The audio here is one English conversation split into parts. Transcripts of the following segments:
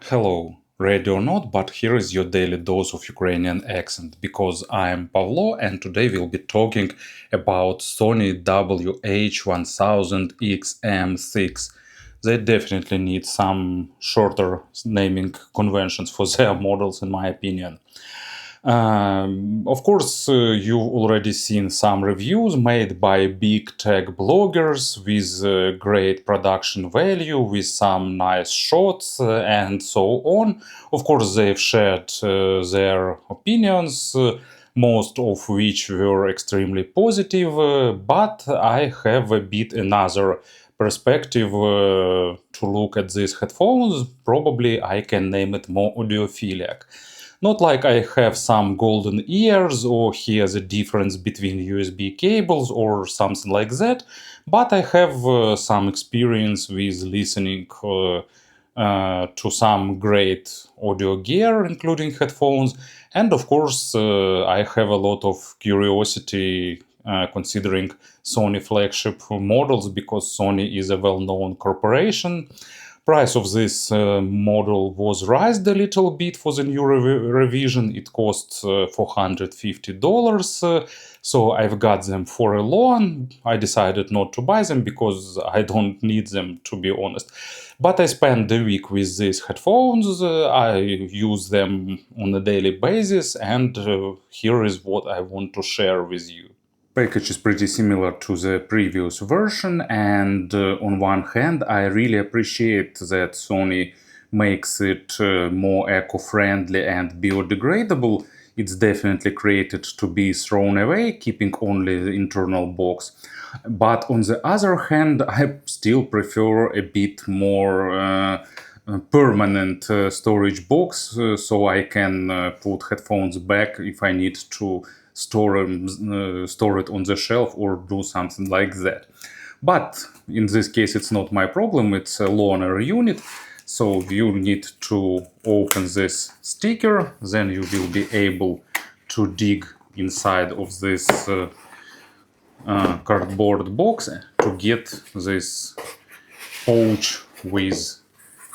Hello, ready or not, but here is your daily dose of Ukrainian accent, because I am Pavlo and today we'll be talking about Sony WH-1000XM6. They definitely need some shorter naming conventions for their models, in my opinion. Of course, you've already seen some reviews made by big tech bloggers with great production value, with some nice shots, and so on. Of course, they've shared their opinions, most of which were extremely positive, but I have a bit another perspective to look at these headphones. Probably I can name it more audiophilic. Not like I have some golden ears or hear the difference between USB cables or something like that, but I have some experience with listening to some great audio gear, including headphones, and of course, I have a lot of curiosity considering Sony flagship models because Sony is a well-known corporation. Price of this model was raised a little bit for the new revision. It costs $450. So I've got them for a loan. I decided not to buy them because I don't need them, to be honest. But I spent the week with these headphones. I use them on a daily basis, and here is what I want to share with you. Package is pretty similar to the previous version, and on one hand I really appreciate that Sony makes it more eco-friendly and biodegradable. It's definitely created to be thrown away, keeping only the internal box. But on the other hand, I still prefer a bit more permanent storage box, so I can put headphones back if I need to store it on the shelf or do something like that. But in this case, it's not my problem. It's a loaner unit. So you need to open this sticker, then you will be able to dig inside of this cardboard box to get this pouch with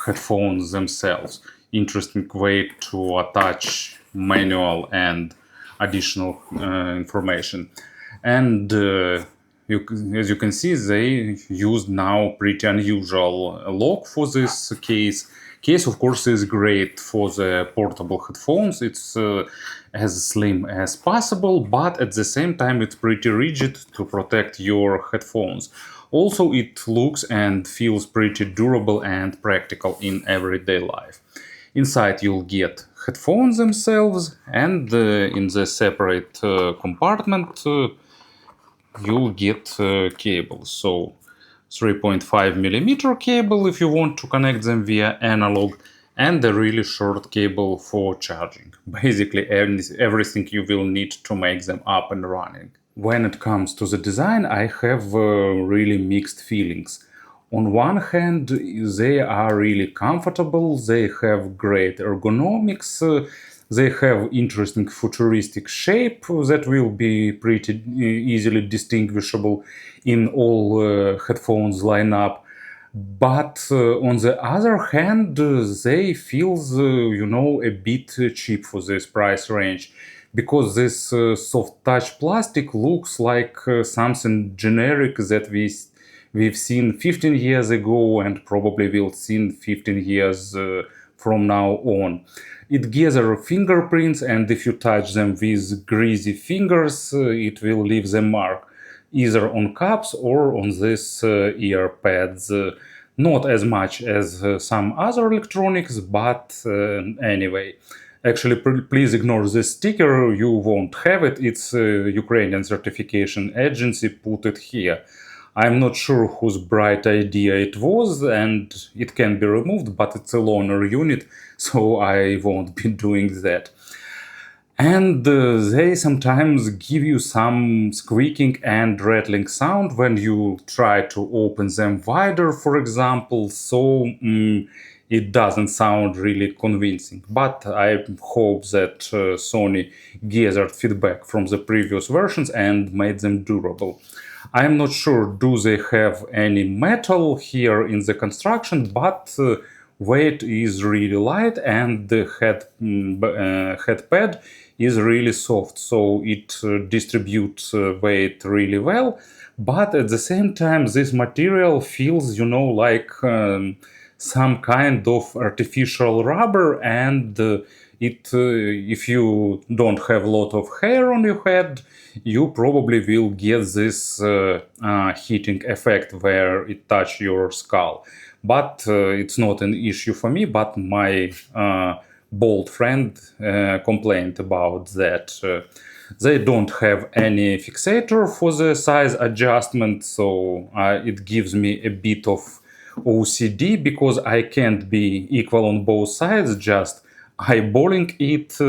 headphones themselves. Interesting way to attach manual and additional information. And as you can see, they used now pretty unusual lock for this case. Case, of course, is great for the portable headphones. It's as slim as possible, but at the same time, it's pretty rigid to protect your headphones. Also, it looks and feels pretty durable and practical in everyday life. Inside you'll get headphones themselves, and in the separate compartment you'll get cables. So 3.5 millimeter cable if you want to connect them via analog, and a really short cable for charging. Basically everything you will need to make them up and running. When it comes to the design, I have really mixed feelings. On one hand, they are really comfortable, they have great ergonomics, they have interesting futuristic shape that will be pretty easily distinguishable in all headphones lineup. But on the other hand, they feel, a bit cheap for this price range, because this soft touch plastic looks like something generic that we've seen 15 years ago and probably will see 15 years from now on. It gathers fingerprints, and if you touch them with greasy fingers, it will leave a mark, either on cups or on these ear pads. Not as much as some other electronics, but anyway. Actually, please ignore this sticker, you won't have it. It's Ukrainian certification agency put it here. I'm not sure whose bright idea it was, and it can be removed, but it's a loaner unit, so I won't be doing that. And they sometimes give you some squeaking and rattling sound when you try to open them wider, for example, so it doesn't sound really convincing. But I hope that Sony gathered feedback from the previous versions and made them durable. I'm not sure do they have any metal here in the construction, but weight is really light, and the head pad is really soft, so it distributes weight really well. But at the same time, this material feels, like some kind of artificial rubber, and if you don't have a lot of hair on your head, you probably will get this heating effect where it touch your skull. But it's not an issue for me, but my bald friend complained about that. They don't have any fixator for the size adjustment, so it gives me a bit of OCD because I can't be equal on both sides, just eyeballing it,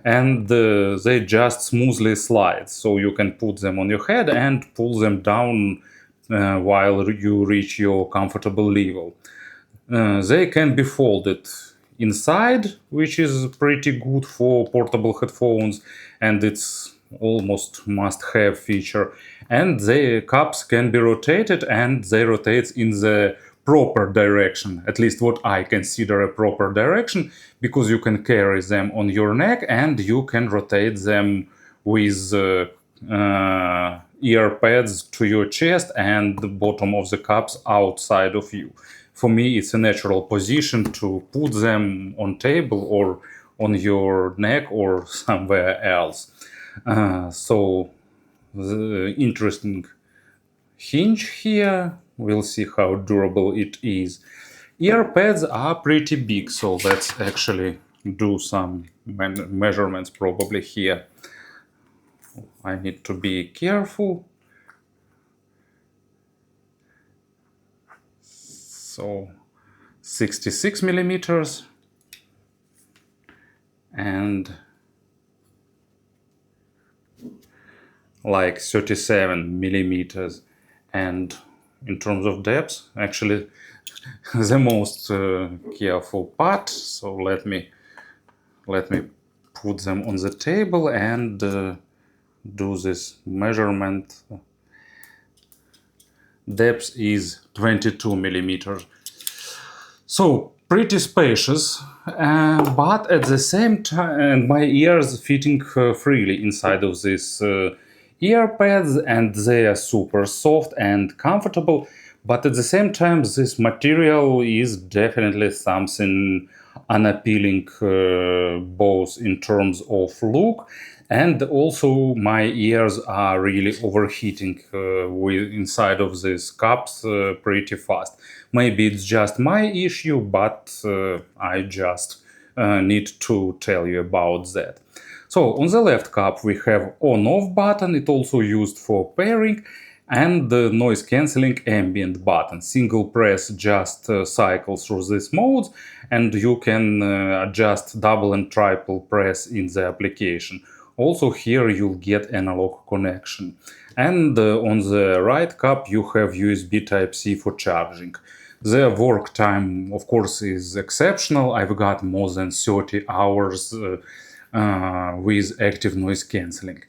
and they just smoothly slide. So you can put them on your head and pull them down while you reach your comfortable level. They can be folded inside, which is pretty good for portable headphones, and it's almost must-have feature. And the cups can be rotated, and they rotate in the proper direction, at least what I consider a proper direction, because you can carry them on your neck and you can rotate them with ear pads to your chest and the bottom of the cups outside of you. For me, it's a natural position to put them on table or on your neck or somewhere else. So the interesting hinge here. We'll see how durable it is. Ear pads are pretty big, so let's actually do some measurements probably here. I need to be careful. So 66 millimeters and like 37 millimeters. And in terms of depth, actually the most careful part. So let me put them on the table and do this measurement. Depth is 22 millimeters. So pretty spacious, but at the same time, my ears fitting freely inside of these ear pads, and they are super soft and comfortable. But at the same time, this material is definitely something unappealing, both in terms of look, and also my ears are really overheating with inside of these cups pretty fast. Maybe it's just my issue, but I just need to tell you about that. So on the left cup we have on-off button. It also used for pairing, and the noise cancelling ambient button. Single press just cycles through these modes, and you can adjust double and triple press in the application. Also here you'll get analog connection. And on the right cup you have USB Type-C for charging. The work time, of course, is exceptional. I've got more than 30 hours with active noise cancelling.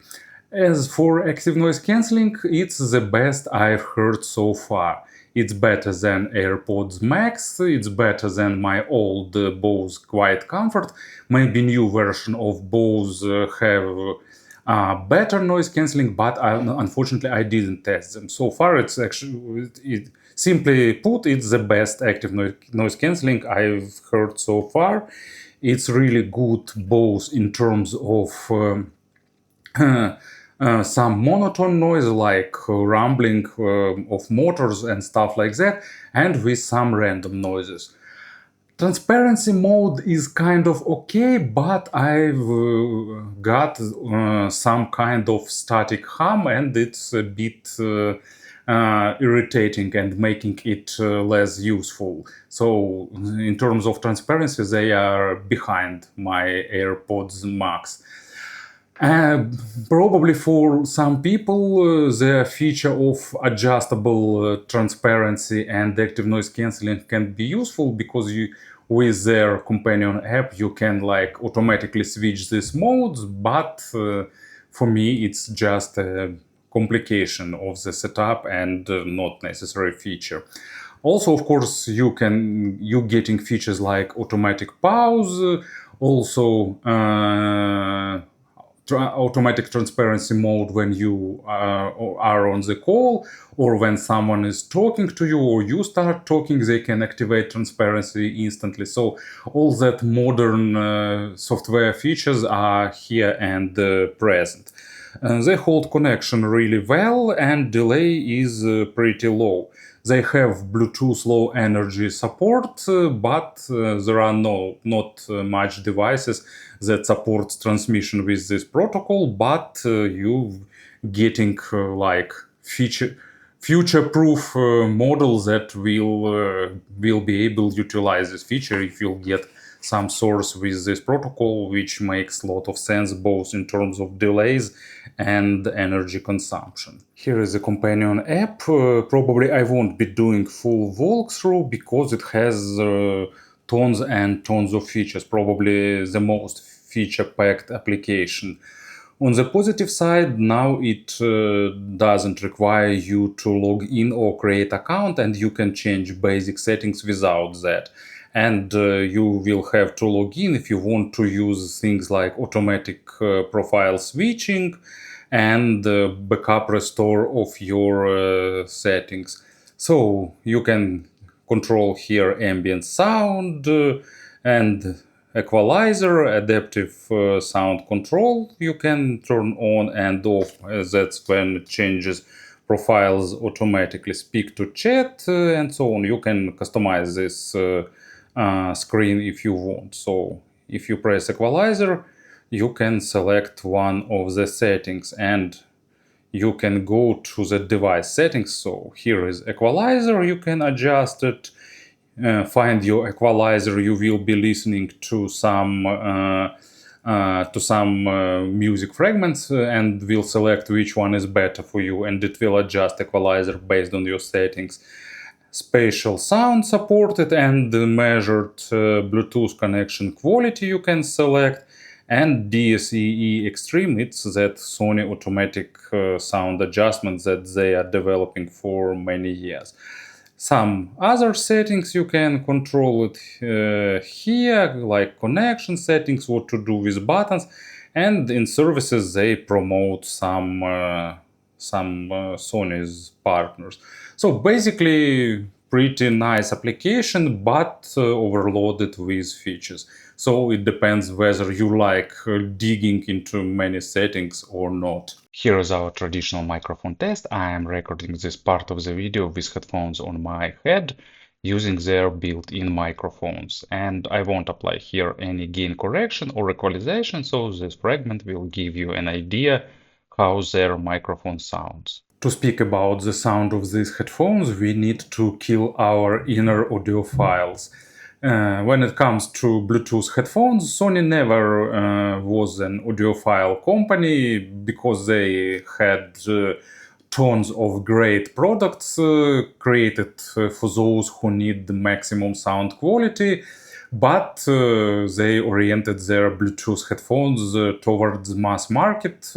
As for active noise cancelling, it's the best I've heard so far. It's better than AirPods Max, it's better than my old Bose Quiet Comfort. Maybe new version of Bose have better noise cancelling, but unfortunately I didn't test them. So far it's actually, simply put, it's the best active noise cancelling I've heard so far. It's really good both in terms of some monotone noise like rumbling of motors and stuff like that, and with some random noises. Transparency mode is kind of okay, but I've got some kind of static hum, and it's a bit irritating and making it less useful. So in terms of transparency, they are behind my AirPods Max. Probably for some people, the feature of adjustable transparency and active noise cancelling can be useful, because with their companion app you can like automatically switch these modes, but for me it's just a complication of the setup and not necessary feature. Also, of course, you getting features like automatic pause, also automatic transparency mode when you are on the call, or when someone is talking to you or you start talking, they can activate transparency instantly. So all that modern software features are here and present. They hold connection really well, and delay is pretty low. They have Bluetooth low energy support, but there are not much devices that supports transmission with this protocol. But you getting like future-proof model that will be able to utilize this feature if you'll get some source with this protocol, which makes a lot of sense both in terms of delays and energy consumption. Here is a companion app. Probably I won't be doing full walkthrough because it has tons and tons of features, probably the most feature-packed application. On the positive side, now it doesn't require you to log in or create account, and you can change basic settings without that. And you will have to log in if you want to use things like automatic profile switching and backup restore of your settings. So you can control here ambient sound and equalizer, adaptive sound control you can turn on and off. That's when it changes profiles automatically, speak to chat and so on. You can customize this screen if you want. So if you press equalizer, you can select one of the settings and you can go to the device settings. So here is equalizer, you can adjust it. Find your equalizer, you will be listening to some music fragments and will select which one is better for you, and it will adjust equalizer based on your settings. Spatial sound supported and measured Bluetooth connection quality you can select, and DSEE Extreme, it's that Sony automatic sound adjustment that they are developing for many years. Some other settings you can control it here, like connection settings, what to do with buttons, and in services they promote some Sony's partners. So basically, pretty nice application, but overloaded with features. So it depends whether you like digging into many settings or not. Here is our traditional microphone test. I am recording this part of the video with headphones on my head using their built-in microphones. And I won't apply here any gain correction or equalization, so this fragment will give you an idea how their microphone sounds. To speak about the sound of these headphones, we need to kill our inner audiophiles. When it comes to Bluetooth headphones, Sony never was an audiophile company because they had tons of great products created for those who need the maximum sound quality. But they oriented their Bluetooth headphones towards mass market.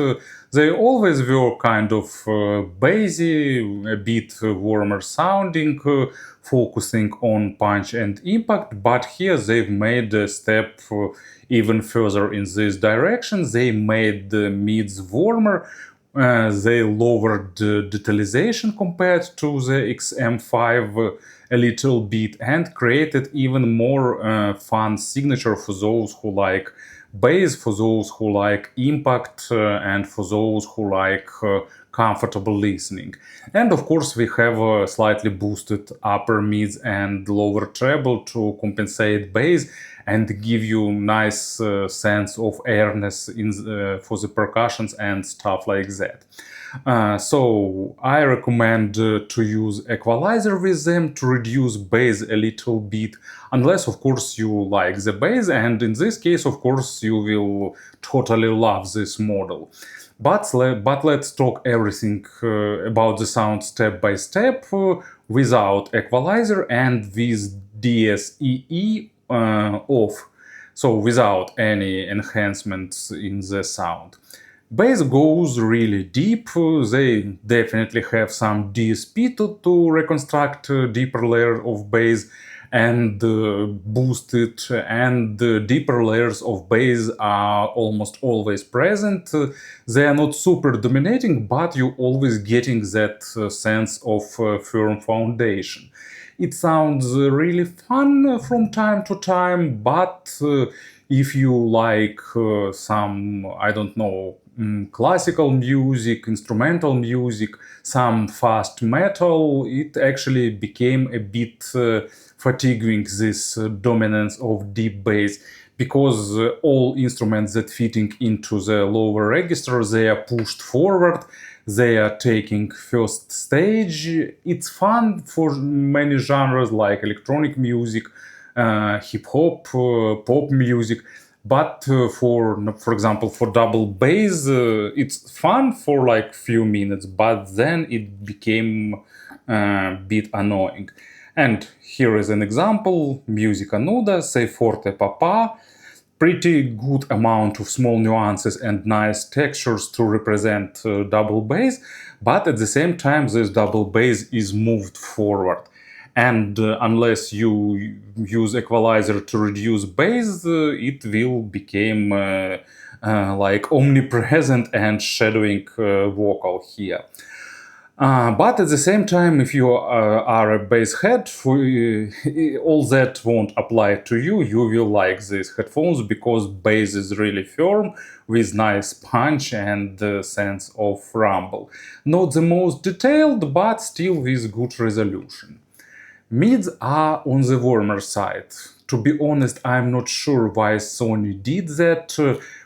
They always were kind of bassy, a bit warmer sounding, focusing on punch and impact. But here they've made a step even further in this direction. They made the mids warmer. They lowered the detalization compared to the XM5 a little bit and created even more fun signature for those who like bass, for those who like impact, and for those who like comfortable listening. And of course we have a slightly boosted upper mids and lower treble to compensate bass and give you nice sense of airness for the percussions and stuff like that. So I recommend to use equalizer with them to reduce bass a little bit, unless of course you like the bass, and in this case of course you will totally love this model. But let's talk everything about the sound step by step without equalizer and with DSEE off, so without any enhancements in the sound. Bass goes really deep. They definitely have some DSP to reconstruct a deeper layer of bass and boost it, and deeper layers of bass are almost always present. They are not super dominating, but you always getting that sense of firm foundation. It sounds really fun from time to time, but if you like some, I don't know, classical music, instrumental music, some fast metal, it actually became a bit fatiguing, this dominance of deep bass, because all instruments that fitting into the lower register, they are pushed forward, they are taking first stage. It's fun for many genres like electronic music, hip hop, pop music. But for example, for double bass, it's fun for like few minutes, but then it became a bit annoying. And here is an example: Musica Nuda, say Forte, Papà. Pretty good amount of small nuances and nice textures to represent double bass, but at the same time, this double bass is moved forward. And unless you use equalizer to reduce bass, it will become like omnipresent and shadowing vocal here. But at the same time, if you are a bass head, all that won't apply to you. You will like these headphones because bass is really firm with nice punch and sense of rumble. Not the most detailed, but still with good resolution. Mids are on the warmer side. To be honest, I'm not sure why Sony did that,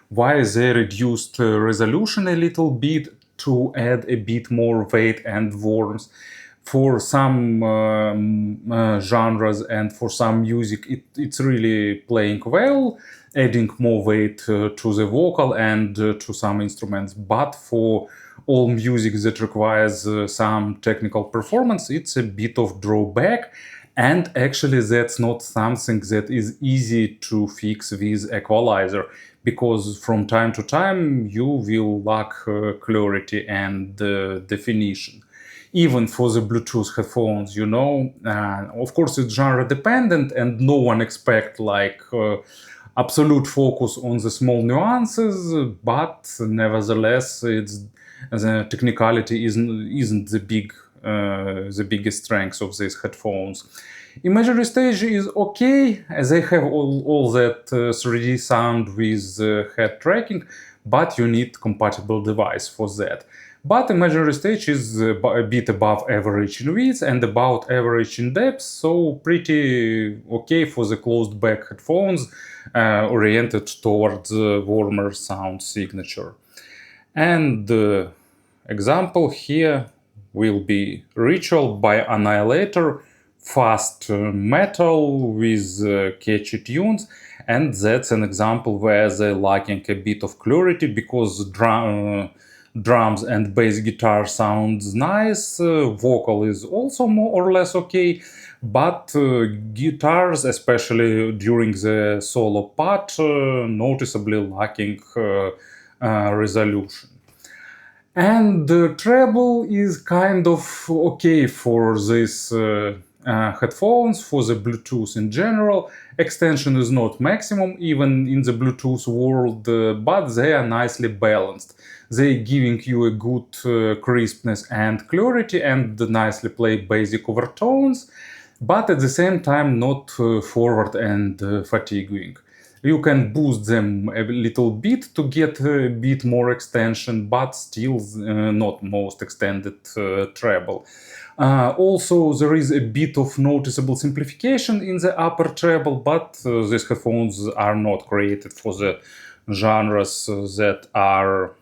why they reduced resolution a little bit to add a bit more weight and warmth. For some genres and for some music, it's really playing well, adding more weight to the vocal and to some instruments. But for all music that requires some technical performance, it's a bit of drawback. And actually, that's not something that is easy to fix with equalizer, because from time to time you will lack clarity and definition. Even for the Bluetooth headphones, of course it's genre dependent, and no one expect like absolute focus on the small nuances, but nevertheless, the technicality isn't the biggest strength of these headphones. Imagery stage is okay, as they have all that 3D sound with head tracking, but you need compatible device for that. But imaginary stage is a bit above average in width and about average in depth, so pretty okay for the closed back headphones oriented towards warmer sound signature. And the example here will be Ritual by Annihilator, fast metal with catchy tunes, and that's an example where they're lacking a bit of clarity because drums and bass guitar sounds nice, vocal is also more or less okay, but guitars, especially during the solo part, noticeably lacking resolution. And the treble is kind of okay for these headphones, for the Bluetooth in general. Extension is not maximum, even in the Bluetooth world, but they are nicely balanced. They giving you a good crispness and clarity and nicely play basic overtones, but at the same time not forward and fatiguing. You can boost them a little bit to get a bit more extension, but still not most extended treble. Also, there is a bit of noticeable simplification in the upper treble, but these headphones are not created for the genres that are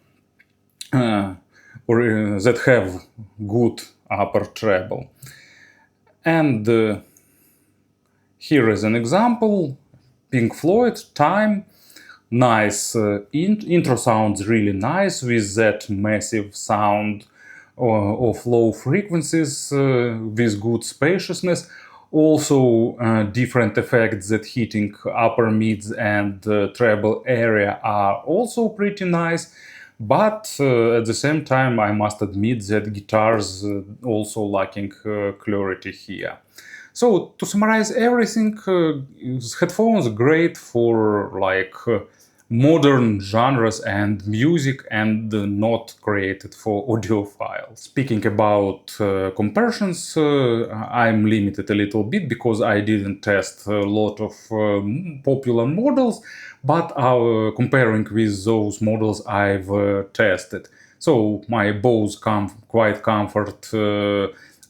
that have good upper treble. And here is an example. Pink Floyd, Time. Nice intro sounds really nice with that massive sound of low frequencies with good spaciousness. Also, different effects that hitting upper mids and treble area are also pretty nice. But at the same time, I must admit that guitars also lacking clarity here. So to summarize everything, headphones great for like modern genres and music, and not created for audiophiles. Speaking about comparisons, I'm limited a little bit because I didn't test a lot of popular models, but comparing with those models I've tested. So my Bose quite comfort.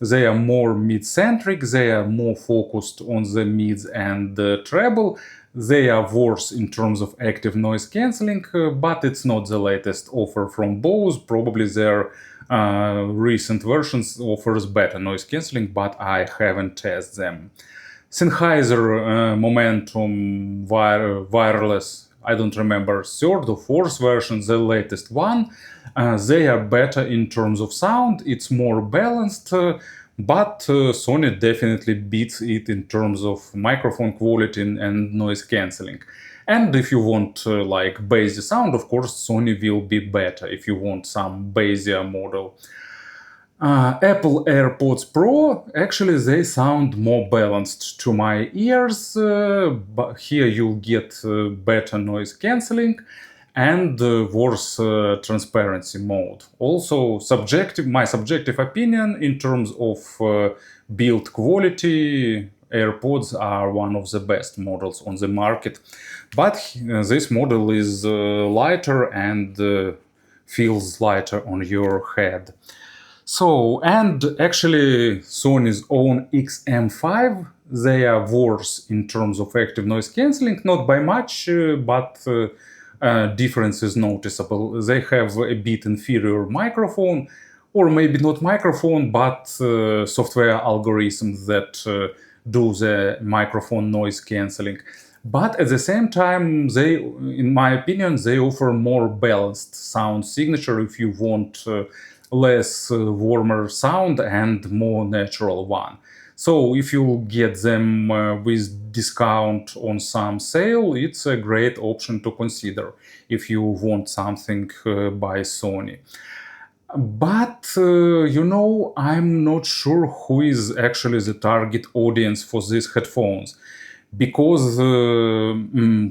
They are more mid-centric, they are more focused on the mids and the treble. They are worse in terms of active noise cancelling, but it's not the latest offer from Bose. Probably their recent versions offers better noise cancelling, but I haven't tested them. Sennheiser Momentum wireless, I don't remember, third or fourth version, the latest one. They are better in terms of sound, it's more balanced, but Sony definitely beats it in terms of microphone quality and noise cancelling. And if you want like bassy sound, of course Sony will be better if you want some bassier model. Apple AirPods Pro, actually they sound more balanced to my ears, but here you'll get better noise cancelling and worse transparency mode. Also, my subjective opinion in terms of build quality, AirPods are one of the best models on the market, but this model is lighter and feels lighter on your head. So, and actually Sony's own XM5, they are worse in terms of active noise cancelling, not by much, but difference is noticeable. They have a bit inferior microphone, or maybe not microphone, but software algorithms that do the microphone noise cancelling. But at the same time, they, in my opinion, they offer more balanced sound signature if you want less warmer sound and more natural one. So if you get them with discount on some sale, it's a great option to consider if you want something by Sony. But I'm not sure who is actually the target audience for these headphones, because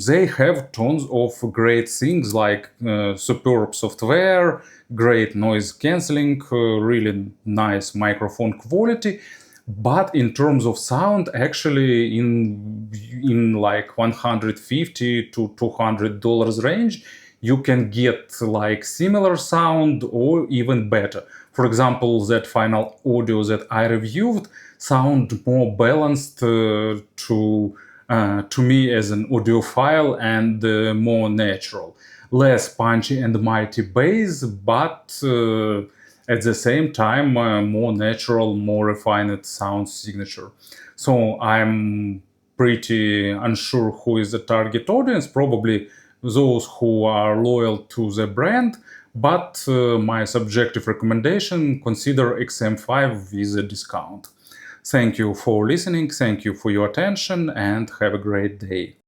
they have tons of great things like superb software, great noise cancelling, really nice microphone quality. But in terms of sound, actually in like $150 to $200 range, you can get like similar sound or even better. For example, that final audio that I reviewed sound more balanced to me as an audiophile and more natural. Less punchy and mighty bass, but at the same time more natural, more refined sound signature. So I'm pretty unsure who is the target audience, probably those who are loyal to the brand, but my subjective recommendation, consider XM5 with a discount. Thank you for listening, thank you for your attention, and have a great day.